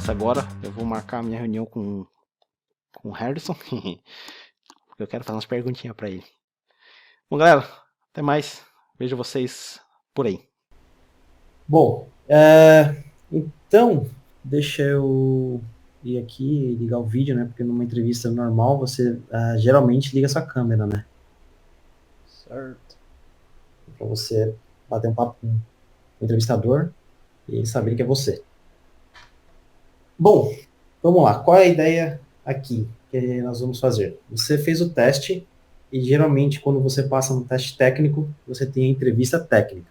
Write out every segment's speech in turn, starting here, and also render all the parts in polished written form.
entrevista agora. Eu vou marcar a minha reunião com o Harrison. Porque eu quero fazer umas perguntinhas pra ele. Bom, galera, até mais. Vejo vocês por aí. Bom, então, deixa eu ir aqui e ligar o vídeo, né? Porque numa entrevista normal você geralmente liga sua câmera, né? Certo. Para você bater um papo com o entrevistador e ele saber que é você. Bom, vamos lá. Qual é a ideia aqui que nós vamos fazer? Você fez o teste e geralmente quando você passa no teste técnico, você tem a entrevista técnica.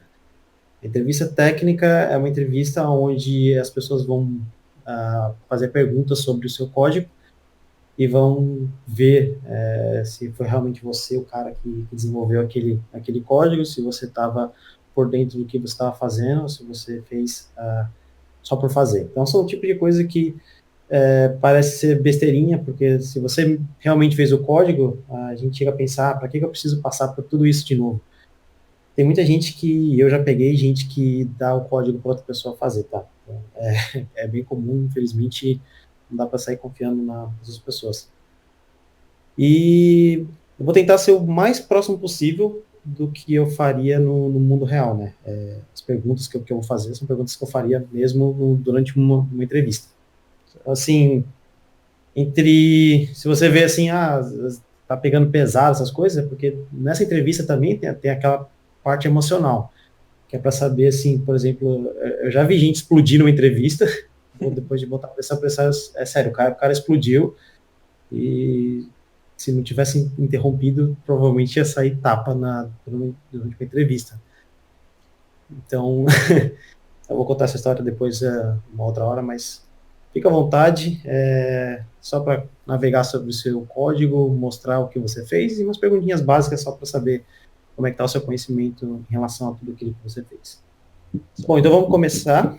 A entrevista técnica é uma entrevista onde as pessoas vão fazer perguntas sobre o seu código e vão ver se foi realmente você o cara que desenvolveu aquele código, se você estava por dentro do que você estava fazendo, ou se você fez só por fazer. Então, são o tipo de coisa que parece ser besteirinha, porque se você realmente fez o código, a gente chega a pensar, para que eu preciso passar por tudo isso de novo? Tem muita gente que, eu já peguei gente que dá o código para outra pessoa fazer, tá? Então, é bem comum, infelizmente, não dá para sair confiando nas outras pessoas. E eu vou tentar ser o mais próximo possível do que eu faria no mundo real, né? As perguntas que eu vou fazer são perguntas que eu faria mesmo durante uma entrevista. Então, assim, se você vê assim, tá pegando pesado essas coisas, é porque nessa entrevista também tem aquela parte emocional, que é para saber, assim, por exemplo, eu já vi gente explodir numa entrevista, depois de botar pressão, é sério, o cara explodiu, e se não tivesse interrompido, provavelmente ia sair tapa durante uma entrevista. Então, eu vou contar essa história depois, uma outra hora, mas fica à vontade, só para navegar sobre o seu código, mostrar o que você fez e umas perguntinhas básicas só para saber como é que está o seu conhecimento em relação a tudo aquilo que você fez. Bom, então vamos começar.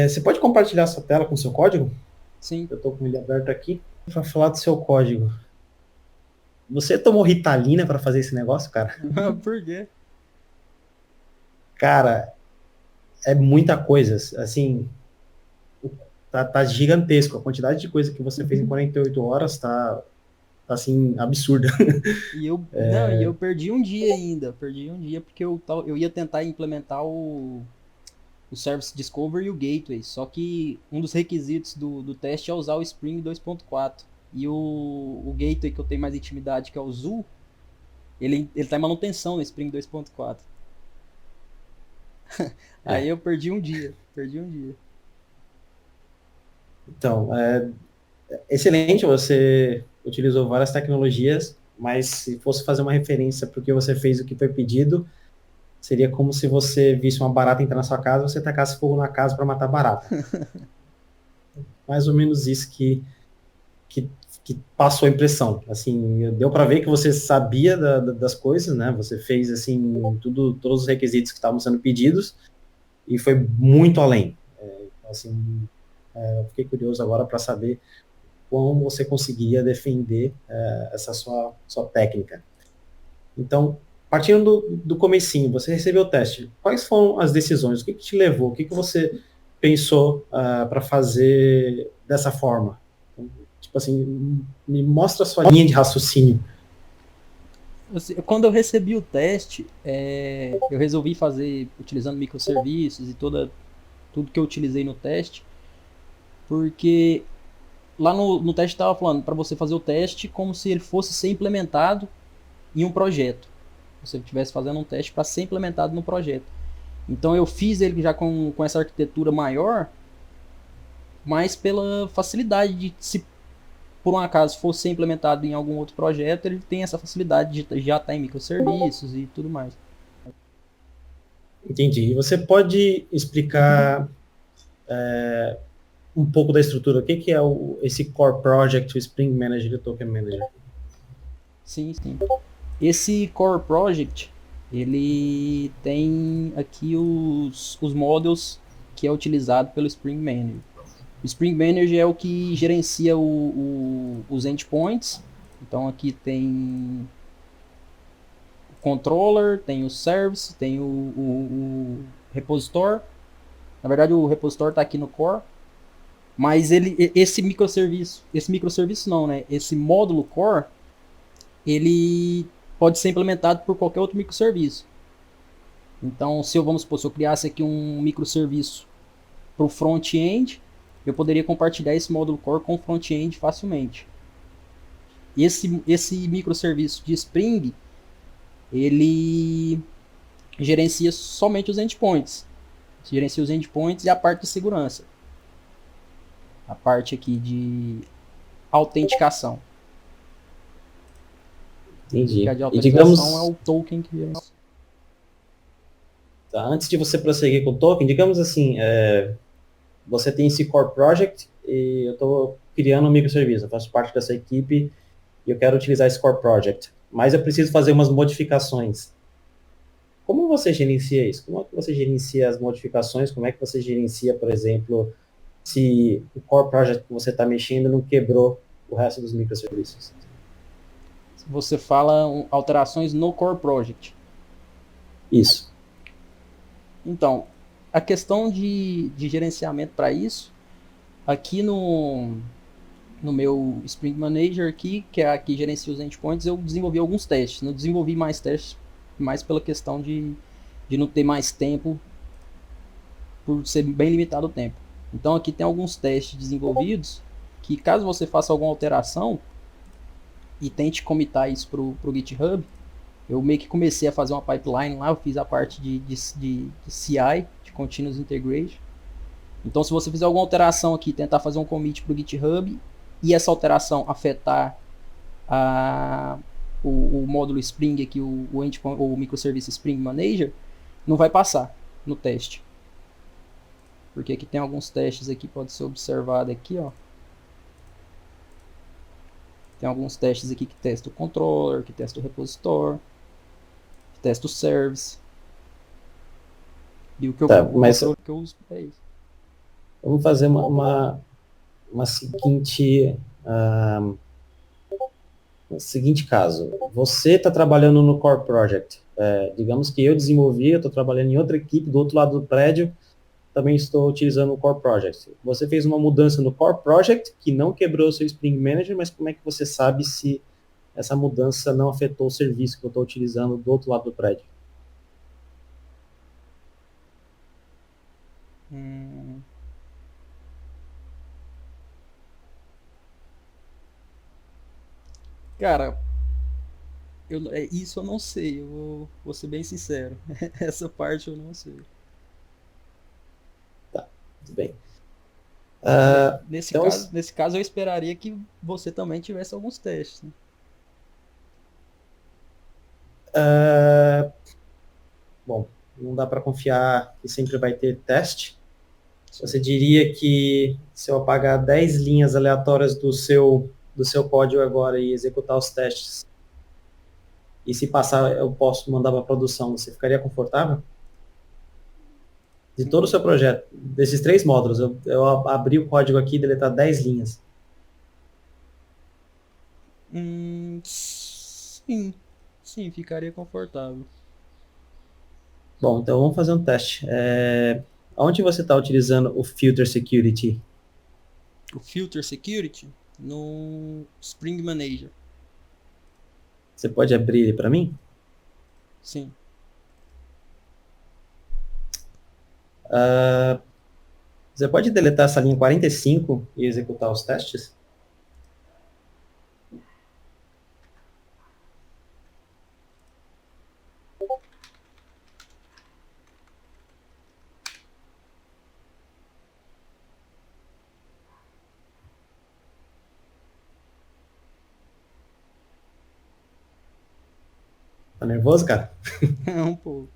Você pode compartilhar sua tela com o seu código? Sim. Eu estou com ele aberto aqui para falar do seu código. Você tomou Ritalina para fazer esse negócio, cara? Por quê? Cara, é muita coisa. Assim, tá gigantesco. A quantidade de coisa que você fez em 48 horas tá assim, absurda. E eu perdi um dia ainda. Perdi um dia porque eu ia tentar implementar o Service Discovery e o Gateway. Só que um dos requisitos do teste é usar o Spring 2.4. E o Gateway que eu tenho mais intimidade, que é o Zoo, ele tá em manutenção no Spring 2.4. Aí É. eu perdi um dia. Perdi um dia. Então, excelente, você utilizou várias tecnologias, mas se fosse fazer uma referência para o que você fez, o que foi pedido, seria como se você visse uma barata entrar na sua casa, você tacasse fogo na casa para matar a barata. Mais ou menos isso que, que passou a impressão. Assim, deu para ver que você sabia das coisas, né? Você fez assim todos os requisitos que estavam sendo pedidos e foi muito além. Assim, eu fiquei curioso agora para saber como você conseguiria defender essa sua técnica. Então, partindo do comecinho, você recebeu o teste. Quais foram as decisões? O que te levou? O que você pensou para fazer dessa forma? Tipo assim, me mostra a sua linha de raciocínio. Quando eu recebi o teste, eu resolvi fazer utilizando microserviços e tudo que eu utilizei no teste, porque lá no teste estava falando para você fazer o teste como se ele fosse ser implementado em um projeto. Você estivesse fazendo um teste para ser implementado no projeto. Então eu fiz ele já com essa arquitetura maior, mas pela facilidade de, se por um acaso for ser implementado em algum outro projeto, ele tem essa facilidade de já estar em microserviços e tudo mais. Entendi. E você pode explicar um pouco da estrutura? O que é esse Core Project, o Spring Manager e o Token Manager? Sim, sim. Esse Core Project, ele tem aqui os models que é utilizado pelo Spring Manager. O Spring Manager é o que gerencia os endpoints. Então aqui tem o controller, tem o service, tem o repositor. Na verdade o repositor está aqui no core. Mas esse microserviço não, né? Esse módulo core, ele pode ser implementado por qualquer outro microserviço. Então, vamos supor, se eu criasse aqui um microserviço para o front-end, eu poderia compartilhar esse módulo core com o front-end facilmente. Esse microserviço de Spring, ele gerencia somente os endpoints. Gerencia os endpoints e a parte de segurança. A parte aqui de autenticação. Que Entendi. a de E autenticação é digamos, o token que gerencia. tá, antes de você prosseguir com o token, digamos assim, você tem esse core project e eu estou criando um microserviço, eu faço parte dessa equipe e eu quero utilizar esse core project, mas eu preciso fazer umas modificações. Como você gerencia isso? Como é que você gerencia as modificações? Como é que você gerencia, por exemplo, se o core project que você está mexendo não quebrou o resto dos microserviços? Você fala alterações no core project. Isso. Então, a questão de gerenciamento para isso, aqui no meu Spring Manager aqui, que é aqui gerencia os endpoints, eu desenvolvi alguns testes. Não desenvolvi mais testes, mais pela questão de não ter mais tempo, por ser bem limitado o tempo. Então aqui tem alguns testes desenvolvidos que, caso você faça alguma alteração e tente commitar isso pro GitHub, eu meio que comecei a fazer uma pipeline lá, eu fiz a parte de CI, de Continuous Integration. Então, se você fizer alguma alteração aqui, tentar fazer um commit para o GitHub e essa alteração afetar o módulo Spring aqui, o microserviço Spring Manager, não vai passar no teste. Porque aqui tem alguns testes aqui, pode ser observado aqui, ó. Tem alguns testes aqui que testam o controller, que testam o repositor, que testam o service. E o Tá, mas controle que eu uso é isso. vamos fazer uma seguinte, seguinte caso. Você está trabalhando no Core Project. Digamos que eu desenvolvi, eu estou trabalhando em outra equipe do outro lado do prédio, também estou utilizando o Core Project. Você fez uma mudança no Core Project que não quebrou o seu Spring Manager, mas como é que você sabe se essa mudança não afetou o serviço que eu estou utilizando do outro lado do prédio? Cara, isso eu não sei, vou ser bem sincero. Essa parte eu não sei. Tá, tudo bem. Então, Nesse caso eu esperaria que você também tivesse alguns testes, né? bom, não dá para confiar que sempre vai ter teste. Você diria que se eu apagar 10 linhas aleatórias do seu código agora e executar os testes, e se passar eu posso mandar para produção, você ficaria confortável? De todo o seu projeto, desses 3 módulos, eu abri o código aqui e deletar 10 linhas. Sim, sim, ficaria confortável. Bom, então vamos fazer um teste. Onde você está utilizando o Filter Security? O Filter Security no Spring Manager. Você pode abrir ele para mim? Sim. Você pode deletar essa linha 45 e executar os testes? Tá nervoso, cara? Um pouco.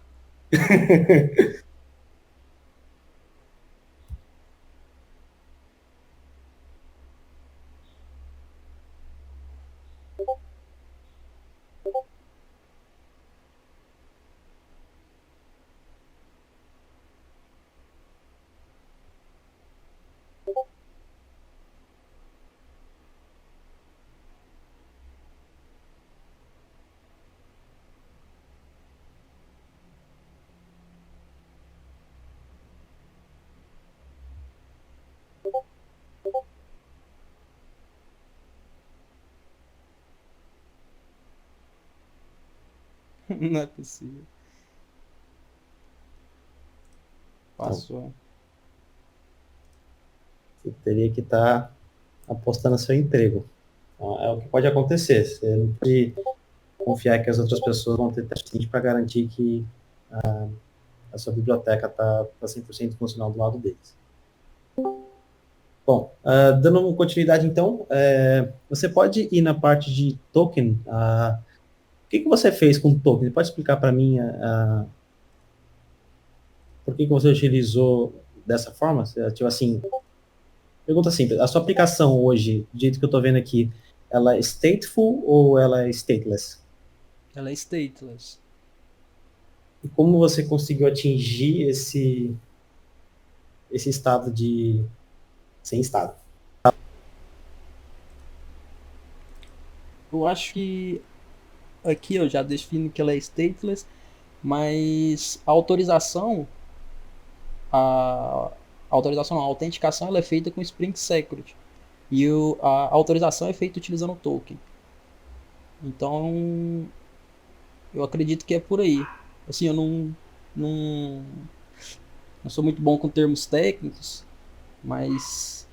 Não é possível. Passou. Você teria que estar apostando no seu emprego. Então, é o que pode acontecer. Você não pode confiar que as outras pessoas vão ter teste para garantir que a sua biblioteca está 100% funcional do lado deles. Bom, dando continuidade então, você pode ir na parte de token. O que você fez com o token? Você pode explicar para mim por que você utilizou dessa forma? Tipo assim, pergunta simples, a sua aplicação hoje, do jeito que eu estou vendo aqui, ela é stateful ou ela é stateless? Ela é stateless. E como você conseguiu atingir esse estado de sem estado? Eu acho que aqui eu já defino que ela é stateless, mas a autorização não, a autenticação ela é feita com Spring Security. E a autorização é feita utilizando o token. Então, eu acredito que é por aí. Assim, eu não, não sou muito bom com termos técnicos, mas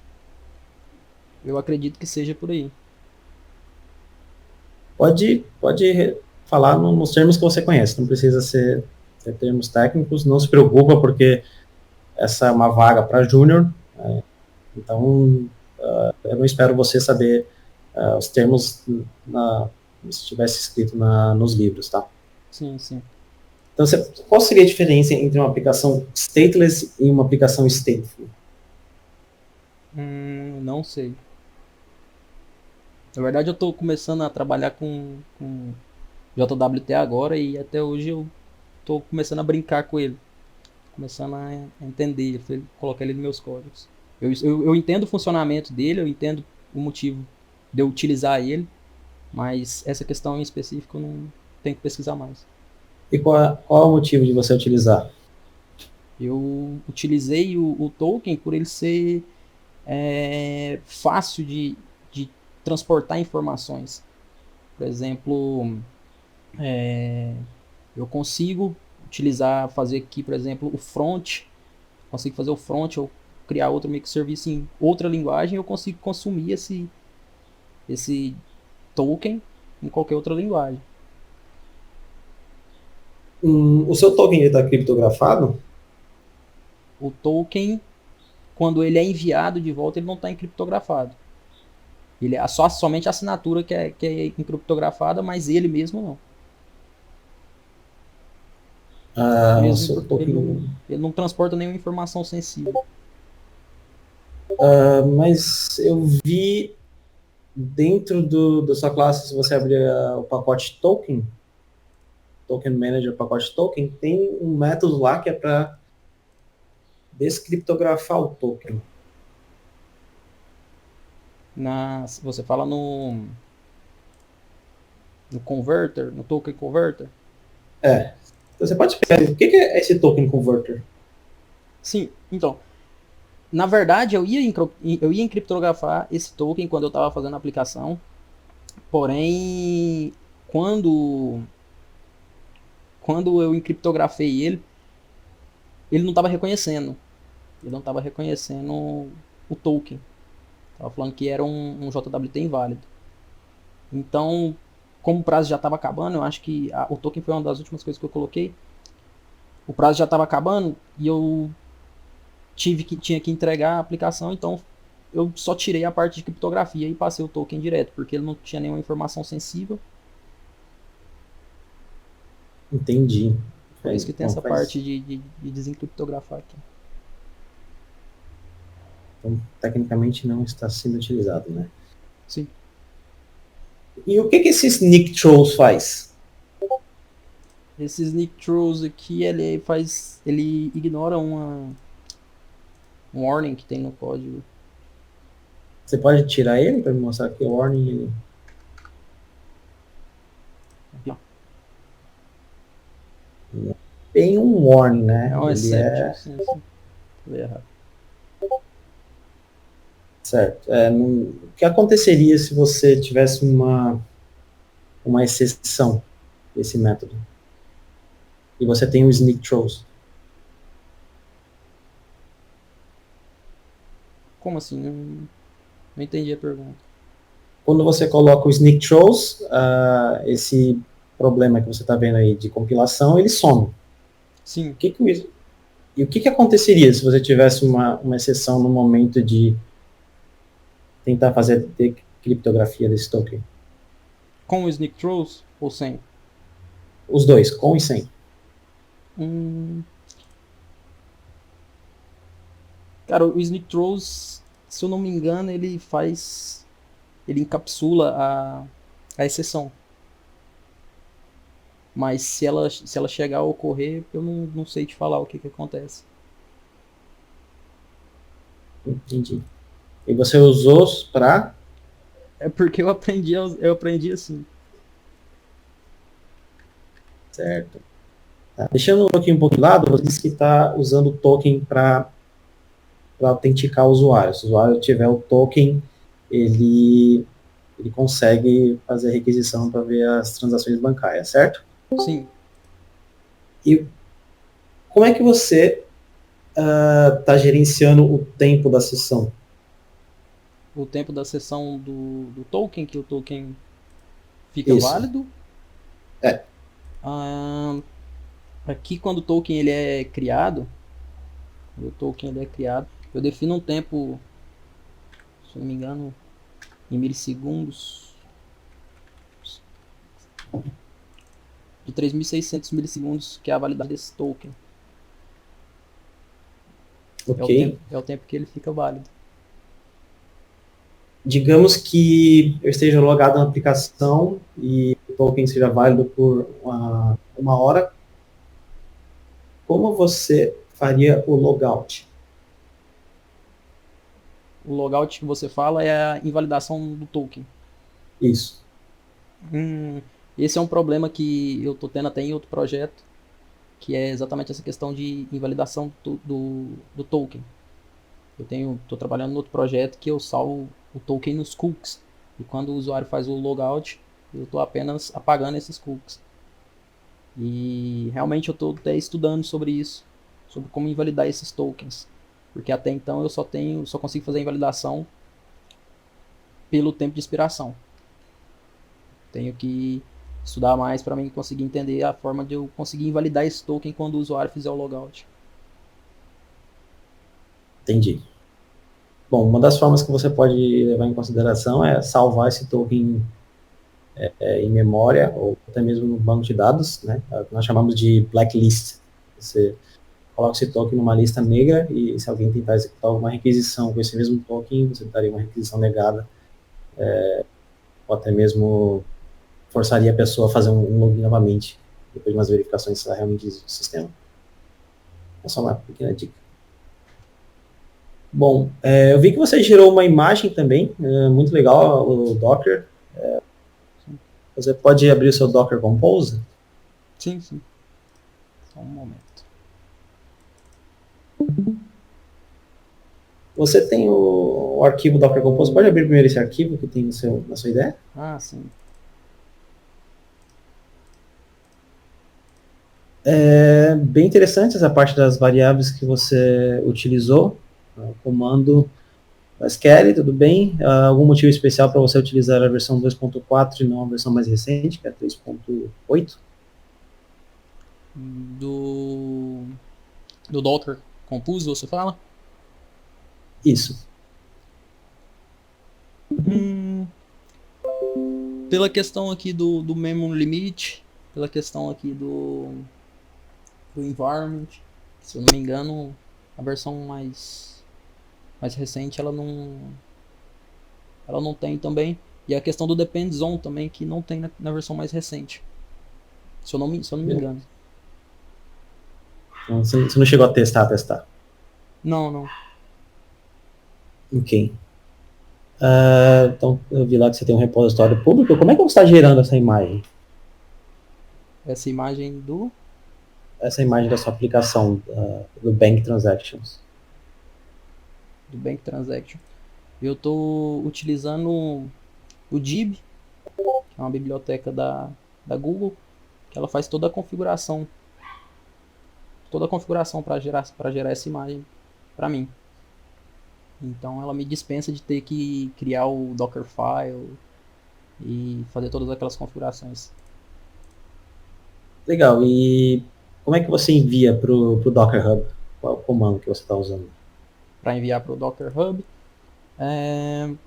eu acredito que seja por aí. Pode falar nos termos que você conhece, não precisa ser termos técnicos, não se preocupa, porque essa é uma vaga para júnior, então eu não espero você saber os termos se tivesse escrito nos livros, tá? Sim, sim. Então, qual seria a diferença entre uma aplicação stateless e uma aplicação stateful? Não sei. Na verdade, eu estou começando a trabalhar com JWT agora e até hoje eu estou começando a brincar com ele. Começando a entender, colocar ele nos meus códigos. Eu entendo o funcionamento dele, eu entendo o motivo de eu utilizar ele, mas essa questão em específico eu não tenho que pesquisar mais. E qual é o motivo de você utilizar? Eu utilizei o token por ele ser fácil de transportar informações. Por exemplo, eu consigo fazer aqui, por exemplo, o front, consigo fazer o front ou criar outro microserviço em outra linguagem, eu consigo consumir esse token em qualquer outra linguagem. O seu token está criptografado? O token, quando ele é enviado de volta, ele não está encriptografado. Ele é somente a assinatura que é encriptografada, mas ele mesmo não. Mesmo porque ele não transporta nenhuma informação sensível. Mas eu vi dentro da sua classe, se você abrir o pacote token manager, pacote token, tem um método lá que é para descriptografar o token. Você fala no converter, no token converter? Então você pode explicar o que é esse token converter? Sim, então, na verdade eu ia encriptografar esse token quando eu estava fazendo a aplicação, porém quando eu encriptografei ele não estava reconhecendo. Ele não estava reconhecendo o token. Estava falando que era um JWT inválido. Então, como o prazo já estava acabando, eu acho que o token foi uma das últimas coisas que eu coloquei. O prazo já estava acabando e eu tinha que entregar a aplicação, então eu só tirei a parte de criptografia e passei o token direto, porque ele não tinha nenhuma informação sensível. Entendi. Por isso que tem essa parte de desencriptografar aqui. Então, tecnicamente não está sendo utilizado, né? Sim. E o que esse sneak trolls faz? Esse sneak trolls aqui, ele ignora um warning que tem no código. Você pode tirar ele para me mostrar que o warning... Aqui, ó. Tem um warning, né? É um exception, sim. Vou errar. Certo. O que aconteceria se você tivesse uma exceção desse método? e você tem o sneak throws. Como assim? Não entendi a pergunta. Quando você coloca o sneak throws, esse problema que você está vendo aí de compilação, ele some. Sim. E o que aconteceria se você tivesse uma exceção no momento de tentar fazer a decriptografia desse token? Com o sneak throws ou sem? Os dois, com e sem. Cara, o sneak throws, se eu não me engano, ele encapsula a exceção. Mas se ela chegar a ocorrer, eu não sei te falar o que acontece. Entendi. E você usou para... É porque eu aprendi assim. Certo. Tá. Deixando o token um pouco de lado, você disse que está usando o token para autenticar o usuário. Se o usuário tiver o token, ele consegue fazer a requisição para ver as transações bancárias, certo? Sim. E como é que você está gerenciando o tempo da sessão? O tempo da sessão do token, que o token fica Isso. válido. É. Aqui, quando o token ele é criado, eu defino um tempo, se eu não me engano, em milissegundos, de 3.600 milissegundos, que é a validade desse token. Ok. É o tempo que ele fica válido. Digamos que eu esteja logado na aplicação e o token seja válido por uma hora. Como você faria o logout? O logout que você fala é a invalidação do token. Isso. Esse é um problema que eu estou tendo até em outro projeto, que é exatamente essa questão de invalidação do token. Estou trabalhando no outro projeto que eu salvo o token nos cookies. E quando o usuário faz o logout, eu estou apenas apagando esses cookies. E realmente eu estou até estudando sobre isso, sobre como invalidar esses tokens. Porque até então eu só consigo fazer a invalidação pelo tempo de expiração. Tenho que estudar mais para mim conseguir entender a forma de eu conseguir invalidar esse token quando o usuário fizer o logout. Entendi. Bom, uma das formas que você pode levar em consideração é salvar esse token em memória ou até mesmo no banco de dados, né? Nós chamamos de blacklist. Você coloca esse token numa lista negra e se alguém tentar executar alguma requisição com esse mesmo token, você daria uma requisição negada, ou até mesmo forçaria a pessoa a fazer um login novamente, depois de umas verificações se ela realmente existe no sistema. É só uma pequena dica. Bom, eu vi que você gerou uma imagem também, muito legal, o Docker. Você pode abrir o seu Docker Compose? Sim. Só um momento. Você tem o arquivo Docker Compose? Pode abrir primeiro esse arquivo que tem na sua ideia? Ah, sim. É bem interessante essa parte das variáveis que você utilizou. O comando SQL, tudo bem? Algum motivo especial para você utilizar a versão 2.4 e não a versão mais recente, que é 3.8? Do Docker Compose, você fala? Isso. Pela questão aqui do memory limit, pela questão aqui do environment, se eu não me engano, a versão mais recente ela não tem também. E a questão do depends on também, que não tem na versão mais recente. Se eu não me engano. Então, você não chegou a testar? Não. Ok. Então, eu vi lá que você tem um repositório público. Como é que você está gerando essa imagem? Essa imagem Essa imagem da sua aplicação do Bank Transactions. Do Bank Transaction. Eu estou utilizando o Dib, que é uma biblioteca da Google, que ela faz toda a configuração toda a configuração para gerar essa imagem para mim. Então ela me dispensa de ter que criar o Dockerfile e fazer todas aquelas configurações. Legal. E como é que você envia para o Docker Hub? Qual é o comando que você está usando? Para enviar para o Docker Hub, o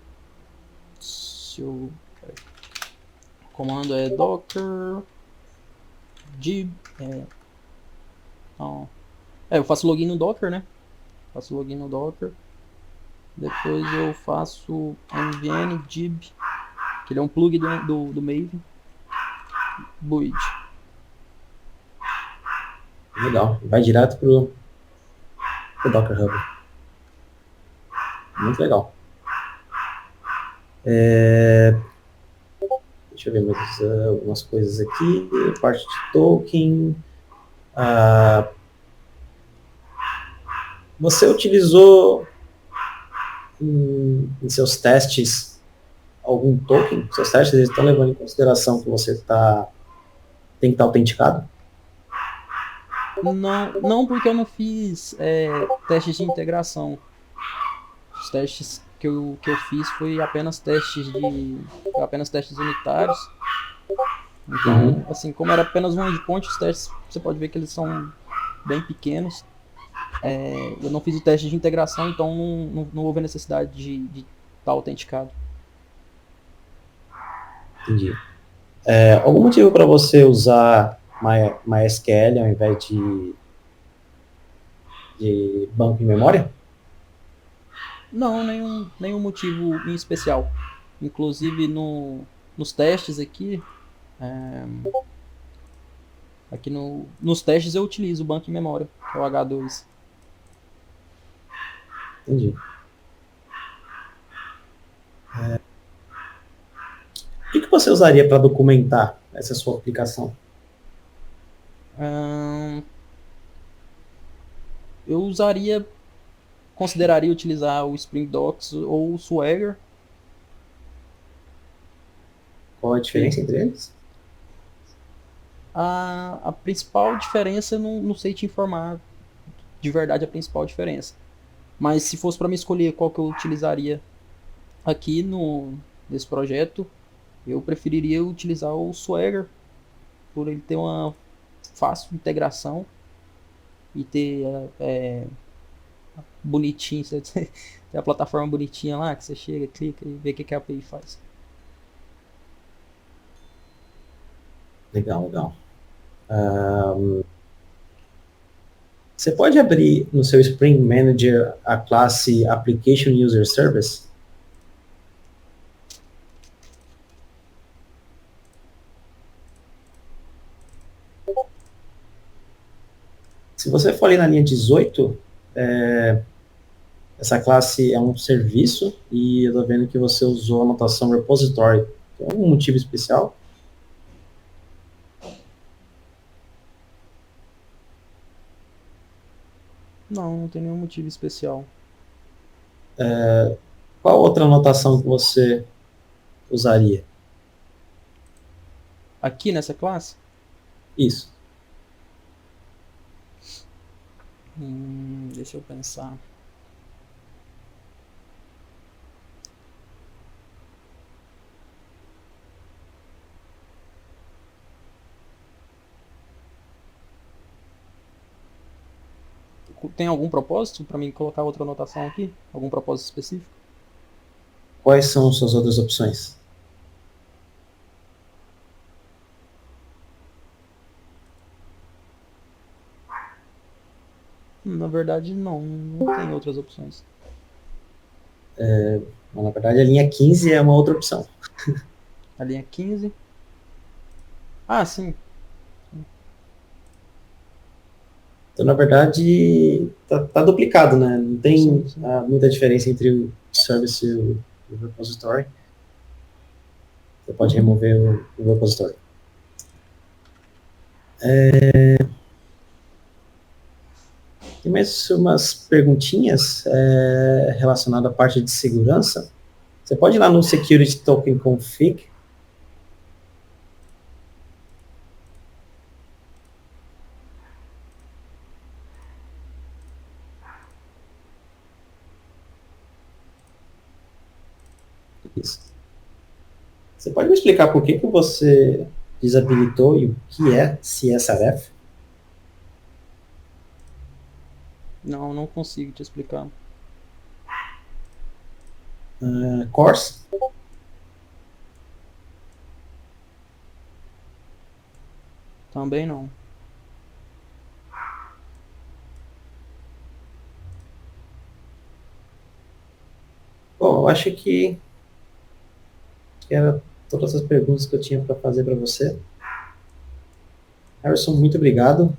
comando é docker dib. Eu faço login no Docker, né? Faço login no Docker. Depois eu faço nvn dib, que ele é um plug do Maven. Build. Legal. Vai direto pro Docker Hub. Muito legal. Deixa eu ver mais algumas coisas aqui. Parte de token. Você utilizou em seus testes algum token? Seus testes eles estão levando em consideração que você tem que estar autenticado? Não, porque eu não fiz testes de integração. Os testes que eu fiz foi apenas testes unitários. Então, assim, como era apenas um endpoint, os testes, você pode ver que eles são bem pequenos. Eu não fiz o teste de integração, então não houve necessidade de estar autenticado. Entendi. Algum motivo para você usar MySQL ao invés de banco em memória? Não, nenhum motivo em especial. Inclusive nos testes aqui, nos testes eu utilizo o banco em memória, que é o H2. Entendi. O que você usaria para documentar essa sua aplicação? Eu consideraria utilizar o Spring Docs ou o Swagger. Qual a diferença entre eles? A principal diferença, eu não sei te informar de verdade a principal diferença. Mas se fosse para me escolher qual que eu utilizaria aqui nesse projeto, eu preferiria utilizar o Swagger, por ele ter uma fácil integração e ter bonitinho, tem a plataforma bonitinha lá que você chega, clica e vê o que a API faz. Legal. Você pode abrir no seu Spring Manager a classe Application User Service? Se você for ali na linha 18, essa classe é um serviço e eu estou vendo que você usou a notação repository. Tem algum motivo especial? Não tem nenhum motivo especial. Qual outra notação que você usaria? Aqui nessa classe? Isso. Deixa eu pensar. Tem algum propósito para mim colocar outra anotação aqui? Algum propósito específico? Quais são suas outras opções? Na verdade, não tem outras opções. Na verdade, a linha 15 é uma outra opção. A linha 15? Ah, sim. Então, na verdade, tá duplicado, né? Não tem Sim. muita diferença entre o service e o repository. Você pode remover o repository. Tem mais umas perguntinhas relacionadas à parte de segurança. Você pode ir lá no Security Token Config. Você pode me explicar por que você desabilitou e o que é CSRF? Não consigo te explicar. CORS? Também não. Bom, eu acho que era todas as perguntas que eu tinha para fazer para você. Harrison, muito obrigado.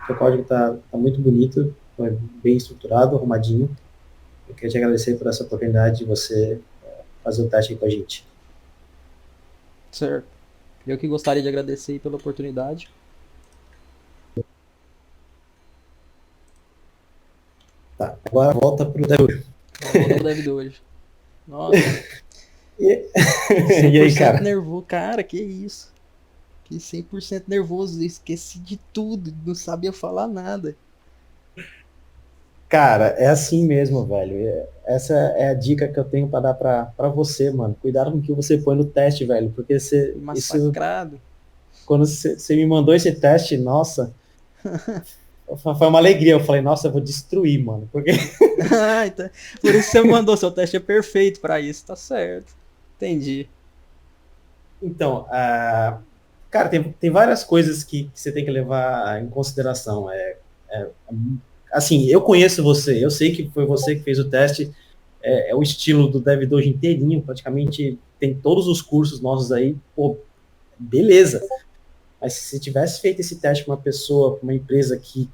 Seu código está muito bonito, foi bem estruturado, arrumadinho. Eu queria te agradecer por essa oportunidade de você fazer o teste aí com a gente. Certo. Eu que gostaria de agradecer pela oportunidade. Tá, agora volta para o Deus. Volta pro Dev hoje. Nossa. E 100% aí, cara? nervoso. Cara, que isso. Que 100% nervoso. Esqueci de tudo. Não sabia falar nada. Cara, é assim mesmo, velho. Essa é a dica que eu tenho para dar para você, mano. Cuidado com o que você põe no teste, velho. Porque Massacrado. quando você me mandou esse teste, nossa, foi uma alegria. Eu falei, nossa, eu vou destruir, mano. Porque Então, por isso você mandou. Seu teste é perfeito pra isso. Tá certo. Entendi. Então, cara, tem várias coisas que você tem que levar em consideração. Assim, eu conheço você, eu sei que foi você que fez o teste, é o estilo do Dev2 inteirinho, praticamente tem todos os cursos nossos aí, pô, beleza. Mas se você tivesse feito esse teste com uma pessoa, com uma empresa que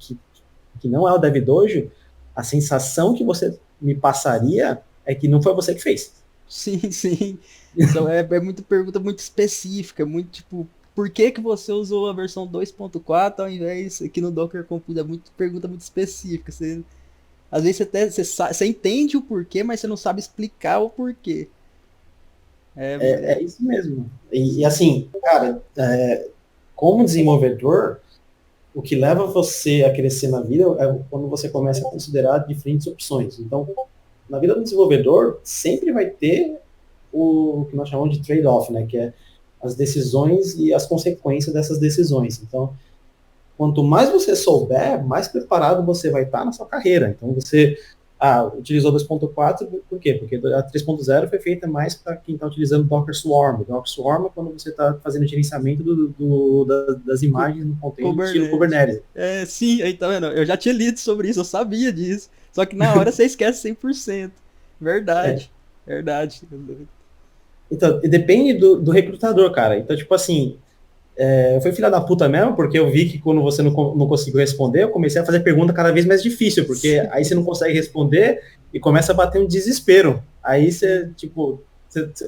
não é o Dev2, a sensação que você me passaria é que não foi você que fez. Sim, sim. Então é muita pergunta muito específica, muito tipo, por que que você usou a versão 2.4 ao invés aqui no Docker Compute? É muito pergunta muito específica. Às vezes você entende o porquê, mas você não sabe explicar o porquê. É isso mesmo. E assim, cara, como desenvolvedor, o que leva você a crescer na vida é quando você começa a considerar diferentes opções. Então, na vida do desenvolvedor, sempre vai ter o que nós chamamos de trade-off, né? Que é as decisões e as consequências dessas decisões. Então, quanto mais você souber, mais preparado você vai estar na sua carreira. Então, você utilizou 2.4, por quê? Porque a 3.0 foi feita mais para quem está utilizando Docker Swarm. Docker Swarm é quando você está fazendo gerenciamento das imagens no container estilo Kubernetes. Sim, aí tá vendo? Eu já tinha lido sobre isso, eu sabia disso. Só que na hora você esquece 100%. Verdade. Verdade. Então, depende do recrutador, cara. Então, tipo assim, foi filha da puta mesmo, porque eu vi que quando você não conseguiu responder, eu comecei a fazer pergunta cada vez mais difícil, porque aí você não consegue responder e começa a bater um desespero. Aí você, tipo,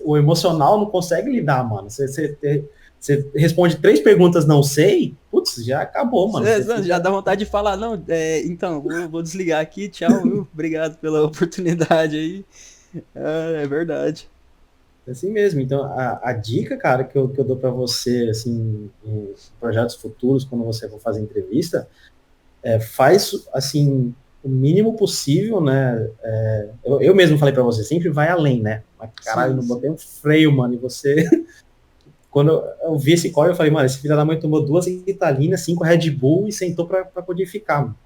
o emocional não consegue lidar, mano. Você responde 3 perguntas não sei, putz, já acabou, mano. Já dá vontade de falar, não, então, vou desligar aqui, tchau, viu? Obrigado pela oportunidade aí. É verdade. Assim mesmo. Então, a dica, cara, que eu dou para você, assim, em projetos futuros, quando você for fazer entrevista, faz, assim, o mínimo possível, né? Eu mesmo falei para você, sempre vai além, né? Mas, caralho, não botei um freio, mano, e você... Quando eu vi esse código, eu falei, mano, esse filho da mãe tomou 2 Italinas, 5 Red Bull e sentou para codificar, mano.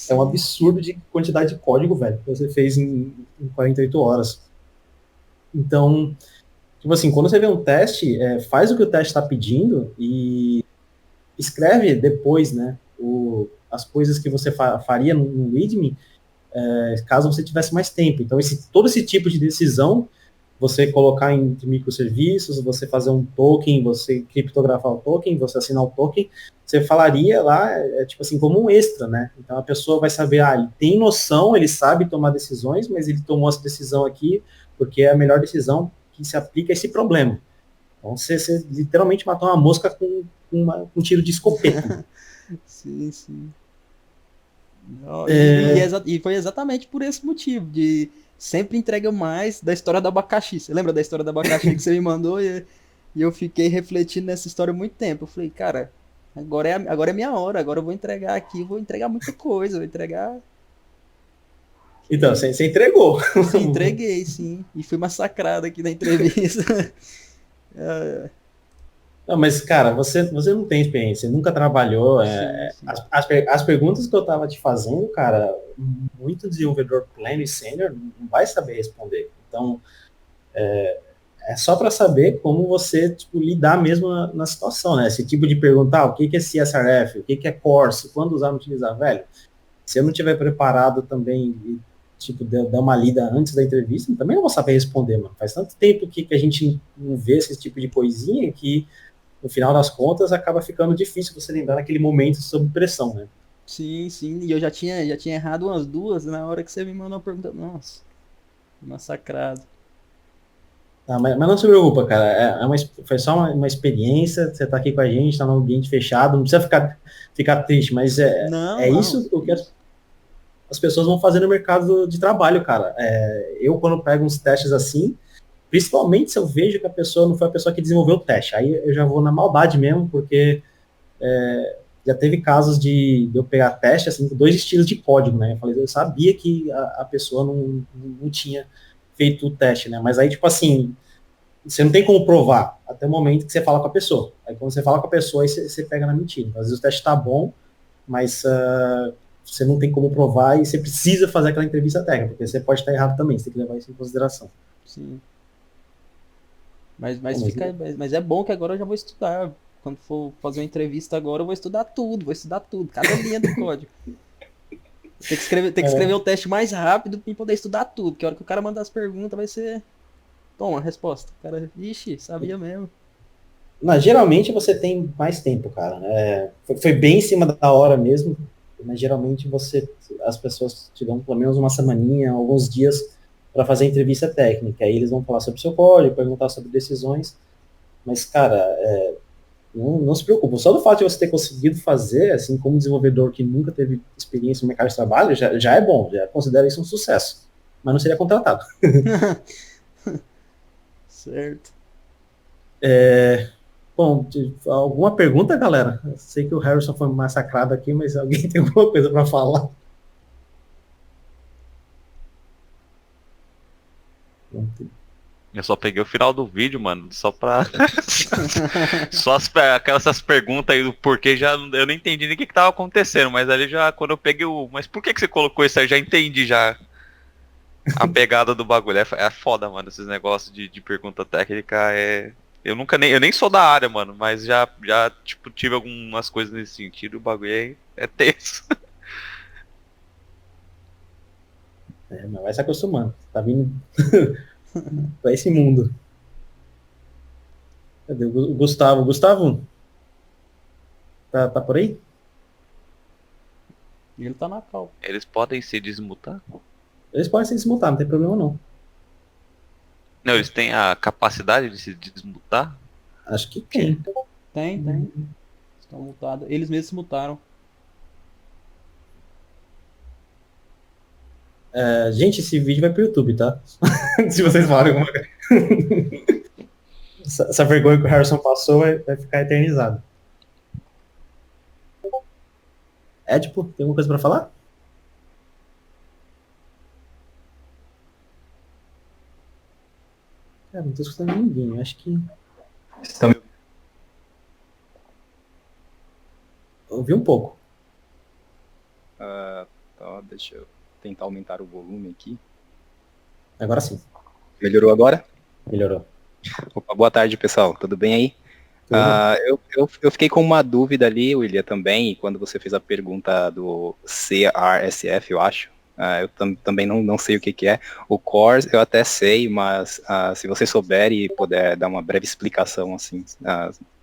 É um absurdo de quantidade de código, velho, que você fez em 48 horas. Então, tipo assim, quando você vê um teste, faz o que o teste está pedindo e escreve depois, né, as coisas que você faria no README, caso você tivesse mais tempo. Então, todo esse tipo de decisão, você colocar em microserviços, você fazer um token, você criptografar o token, você assinar o token, você falaria lá, tipo assim, como um extra, né? Então, a pessoa vai saber, ele tem noção, ele sabe tomar decisões, mas ele tomou essa decisão aqui porque é a melhor decisão que se aplica a esse problema. Então, você literalmente matou uma mosca com um tiro de escopeta. Sim, sim. Não, e foi exatamente por esse motivo, de sempre entrega mais da história do abacaxi. Você lembra da história do abacaxi que você me mandou? E eu fiquei refletindo nessa história muito tempo. Eu falei, cara, agora é minha hora, agora eu vou entregar aqui, vou entregar muita coisa, vou entregar... Então, você entregou. Sim, entreguei, sim. E fui massacrado aqui na entrevista. É, Não, mas, cara, você não tem experiência, você nunca trabalhou. sim, sim. As perguntas que eu tava te fazendo, cara, muito desenvolvedor pleno e sênior não vai saber responder. Então, é só para saber como você tipo, lidar mesmo na situação, né? Esse tipo de pergunta, o que é CSRF, o que é Course, quando usar, não utilizar, velho. Se eu não tiver preparado também e, tipo, dar uma lida antes da entrevista, também não vou saber responder, mano. Faz tanto tempo que a gente não vê esse tipo de coisinha que, no final das contas, acaba ficando difícil você lembrar naquele momento sob pressão, né? Sim, sim. E eu já tinha errado umas duas na hora que você me mandou a pergunta. Nossa, massacrado. Tá, mas não se preocupa, cara. Foi só uma experiência. Você tá aqui com a gente, tá num ambiente fechado. Não precisa ficar triste, mas Não, é não, isso o que que isso. as pessoas vão fazer no mercado de trabalho, cara. Eu, quando pego uns testes assim, principalmente se eu vejo que a pessoa não foi a pessoa que desenvolveu o teste, aí eu já vou na maldade mesmo, porque já teve casos de eu pegar teste assim, com dois estilos de código, né? Eu sabia que a pessoa não tinha feito o teste, né? Mas aí, tipo assim, você não tem como provar até o momento que você fala com a pessoa. Aí quando você fala com a pessoa, aí você pega na mentira. Então, às vezes o teste tá bom, mas você não tem como provar e você precisa fazer aquela entrevista técnica, porque você pode estar errado também, você tem que levar isso em consideração. Sim. Bom, Mas é bom que agora eu já vou estudar. Quando for fazer uma entrevista agora, eu vou estudar tudo, cada linha do código. Tem que escrever o teste mais rápido pra poder estudar tudo, porque a hora que o cara mandar as perguntas vai ser. Toma, a resposta. O cara, ixi, sabia mesmo. geralmente você tem mais tempo, cara. Foi bem em cima da hora mesmo, mas geralmente as pessoas te dão pelo menos uma semaninha, alguns dias para fazer a entrevista técnica. Aí eles vão falar sobre o seu código, perguntar sobre decisões. Mas, cara, não se preocupe. Só do fato de você ter conseguido fazer, assim, como desenvolvedor que nunca teve experiência no mercado de trabalho, já é bom, já considera isso um sucesso. Mas não seria contratado. Certo. Bom, alguma pergunta, galera? Eu sei que o Harrison foi massacrado aqui, mas alguém tem alguma coisa para falar? Eu só peguei o final do vídeo, mano, só pra. Só aquelas perguntas aí do porquê já. Eu não entendi nem o que tava acontecendo, mas ali já, quando eu peguei o. Mas por que você colocou isso aí? Já entendi já a pegada do bagulho. É foda, mano, esses negócios de pergunta técnica. Eu nem sou da área, mano, mas já tipo, tive algumas coisas nesse sentido. O bagulho é tenso. Mas vai se acostumando. Tá vindo para esse mundo. Cadê o Gustavo? Gustavo, tá por aí? E ele tá na cal. Eles podem se desmutar? Eles podem se desmutar, não tem problema não. Não, eles têm a capacidade de se desmutar? Acho que tem. Tem. Estão mutados. Eles mesmos se mutaram. Gente, esse vídeo vai pro YouTube, tá? Se vocês falarem alguma coisa. Essa vergonha que o Harrison passou vai ficar eternizada. Tipo, tem alguma coisa para falar? Cara, não tô escutando ninguém. Acho que. Estão... Ouvi um pouco. Tá, deixa eu tentar aumentar o volume aqui. Agora sim. Melhorou agora? Melhorou. Opa, boa tarde, pessoal. Tudo bem aí? Eu fiquei com uma dúvida ali, William, também, quando você fez a pergunta do CRSF, eu acho. Eu também não sei o que é. O Core eu até sei, mas se você souber e puder dar uma breve explicação assim,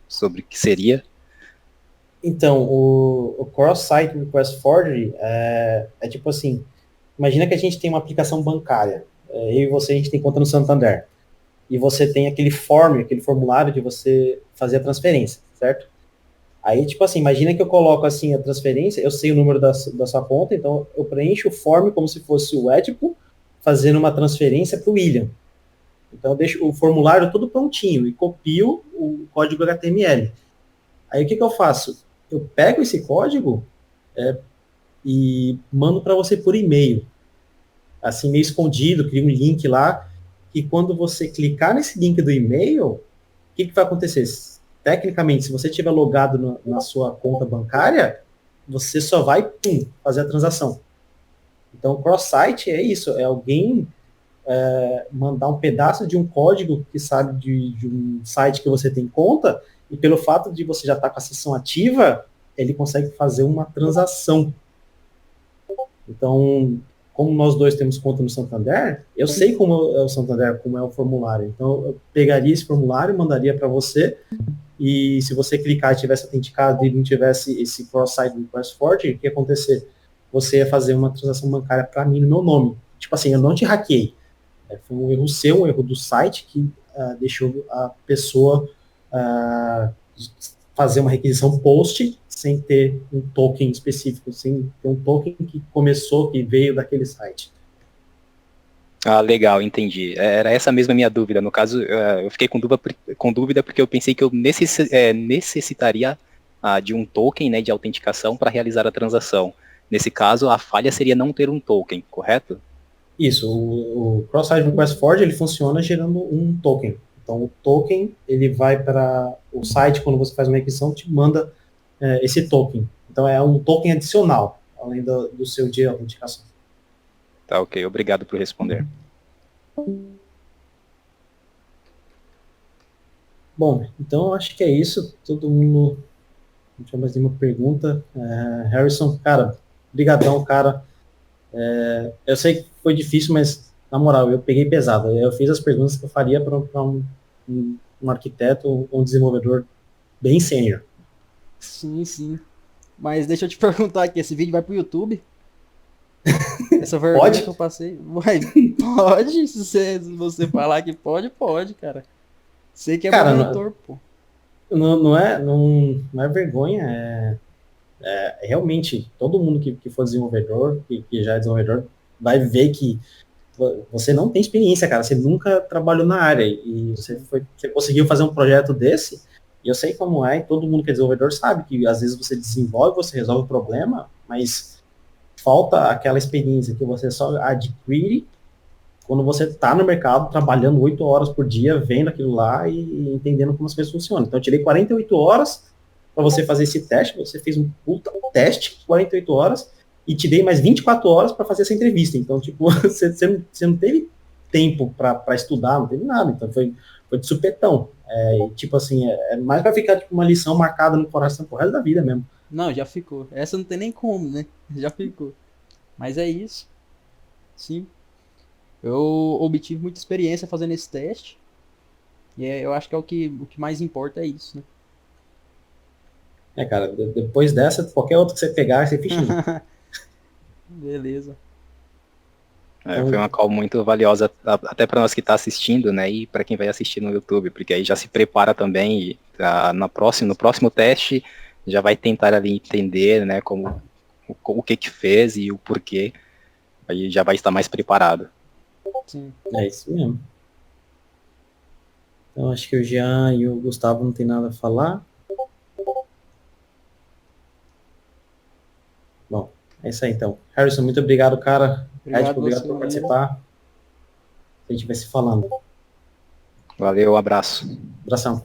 sobre o que seria. Então, o Cross-Site Request Forgery é tipo assim, imagina que a gente tem uma aplicação bancária, eu e você, a gente tem conta no Santander, e você tem aquele formulário de você fazer a transferência, certo? Aí, tipo assim, imagina que eu coloco assim a transferência, eu sei o número da sua conta, então eu preencho o form como se fosse o Edipo fazendo uma transferência para o William. Então eu deixo o formulário todo prontinho e copio o código HTML. Aí o que eu faço? Eu pego esse código e mando para você por e-mail, assim meio escondido, crio um link lá, e quando você clicar nesse link do e-mail, que vai acontecer? Tecnicamente, se você estiver logado na sua conta bancária, você só vai, fazer a transação. Então, cross-site é isso, é alguém mandar um pedaço de um código que sabe de um site que você tem conta, e pelo fato de você já estar com a sessão ativa, ele consegue fazer uma transação. Então, como nós dois temos conta no Santander, eu sei como é o Santander, como é o formulário. Então, eu pegaria esse formulário, mandaria para você, e se você clicar e tivesse autenticado e não tivesse esse cross-site request forward, o que ia acontecer? Você ia fazer uma transação bancária para mim no meu nome. Tipo assim, eu não te hackeei. Foi um erro seu, um erro do site que deixou a pessoa fazer uma requisição post sem ter um token específico, sem ter um token que começou, que veio daquele site. Ah, legal, entendi. Era essa mesma minha dúvida. No caso, eu fiquei com dúvida porque eu pensei que eu necessitaria de um token, né, de autenticação para realizar a transação. Nesse caso, a falha seria não ter um token, correto? Isso, o Cross-Site Request Forward, ele funciona gerando um token. Então, o token, ele vai para o site, quando você faz uma requisição, te manda esse token. Então, é um token adicional, além do seu de autenticação. Tá, ok. Obrigado por responder. Bom, então, acho que é isso. Todo mundo... Não tinha mais nenhuma pergunta. Harrison, cara, brigadão, cara. Eu sei que foi difícil, mas, na moral, eu peguei pesado. Eu fiz as perguntas que eu faria para um arquiteto ou um desenvolvedor bem sênior. Sim, sim. Mas deixa eu te perguntar aqui, esse vídeo vai pro YouTube? Essa vergonha Pode? que eu passei. Vai, pode, se você falar que pode, cara. Sei que é Cara, promotor, pô. não é vergonha, realmente, todo mundo que for desenvolvedor, que já é desenvolvedor, vai ver que você não tem experiência, cara, você nunca trabalhou na área, e você conseguiu fazer um projeto desse, e eu sei como é, e todo mundo que é desenvolvedor sabe que às vezes você desenvolve, você resolve o problema, mas falta aquela experiência que você só adquire quando você está no mercado, trabalhando 8 horas por dia, vendo aquilo lá e entendendo como as coisas funcionam. Então, eu tirei 48 horas para você fazer esse teste, você fez um puta teste, 48 horas, e te dei mais 24 horas para fazer essa entrevista. Então, tipo, você não teve tempo para estudar, não teve nada. Então, foi de supetão. Tipo assim, mais para ficar tipo, uma lição marcada no coração pro resto da vida mesmo. Não, já ficou. Essa não tem nem como, né? Já ficou. Mas é isso. Sim. Eu obtive muita experiência fazendo esse teste. E eu acho que o que mais importa é isso, né? Cara, depois dessa, qualquer outro que você pegar, você ficha. Beleza. Foi uma call muito valiosa, até para nós que está assistindo, né, e para quem vai assistir no YouTube, porque aí já se prepara também e no próximo teste já vai tentar ali entender, né, o que fez e o porquê, aí já vai estar mais preparado. Sim. É isso mesmo. Então, acho que o Jean e o Gustavo não tem nada a falar. Bom, é isso aí então. Harrison, muito obrigado, cara. Obrigado por participar. A gente vai se falando. Valeu, um abraço. Abração.